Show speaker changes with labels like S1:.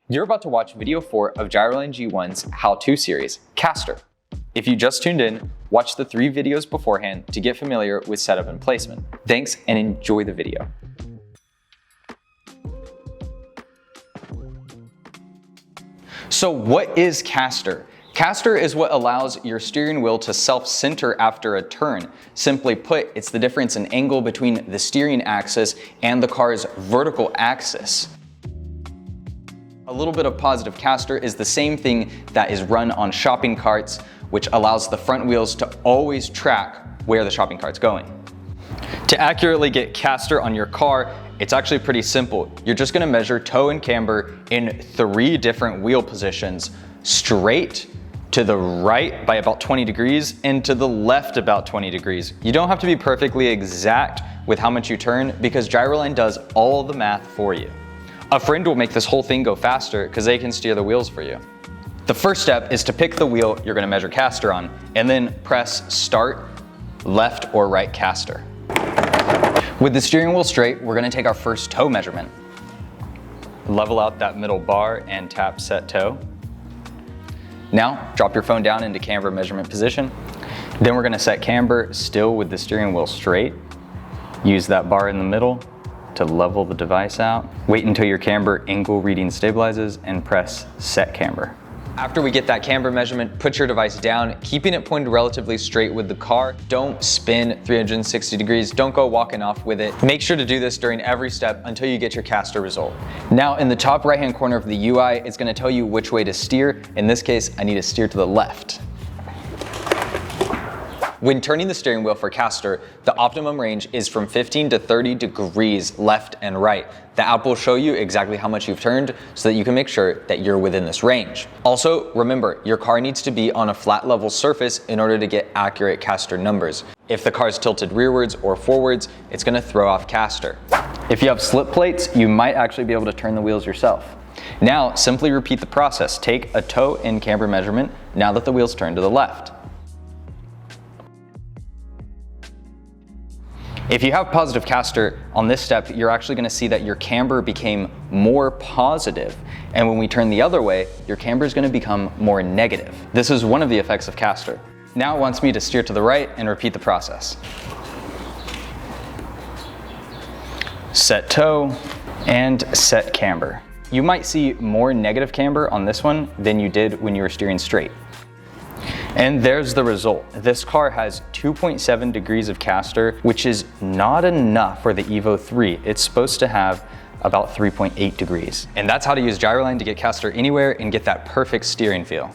S1: You're about to watch video 4 of Gyraline G1's how-to series, Caster. If you just tuned in, watch the 3 videos beforehand to get familiar with setup and placement. Thanks and enjoy the video. So what is Caster? Caster is what allows your steering wheel to self-center after a turn. Simply put, it's the difference in angle between the steering axis and the car's vertical axis. A little bit of positive caster is the same thing that is run on shopping carts, which allows the front wheels to always track where the shopping cart's going. To accurately get caster on your car, it's actually pretty simple. You're just gonna measure toe and camber in 3 different wheel positions: straight, to the right by about 20 degrees, and to the left about 20 degrees. You don't have to be perfectly exact with how much you turn because Gyraline does all the math for you. A friend will make this whole thing go faster because they can steer the wheels for you. The first step is to pick the wheel you're gonna measure caster on and then press start, left or right caster. With the steering wheel straight, we're gonna take our first toe measurement. Level out that middle bar and tap set toe. Now, drop your phone down into camber measurement position. Then we're gonna set camber still with the steering wheel straight. Use that bar in the middle to level the device out. Wait until your camber angle reading stabilizes and press set camber. After we get that camber measurement, put your device down, keeping it pointed relatively straight with the car. Don't spin 360 degrees, don't go walking off with it. Make sure to do this during every step until you get your caster result. Now in the top right hand corner of the UI, it's gonna tell you which way to steer. In this case, I need to steer to the left. When turning the steering wheel for caster, the optimum range is from 15 to 30 degrees left and right. The app will show you exactly how much you've turned so that you can make sure that you're within this range. Also, remember, your car needs to be on a flat level surface in order to get accurate caster numbers. If the car's tilted rearwards or forwards, it's gonna throw off caster. If you have slip plates, you might actually be able to turn the wheels yourself. Now, simply repeat the process. Take a toe and camber measurement now that the wheels turn to the left. If you have positive caster on this step, you're actually gonna see that your camber became more positive. And when we turn the other way, your camber is gonna become more negative. This is one of the effects of caster. Now it wants me to steer to the right and repeat the process. Set toe and set camber. You might see more negative camber on this one than you did when you were steering straight. And there's the result. This car has 2.7 degrees of caster, which is not enough for the Evo 3. It's supposed to have about 3.8 degrees. And that's how to use Gyraline to get caster anywhere and get that perfect steering feel.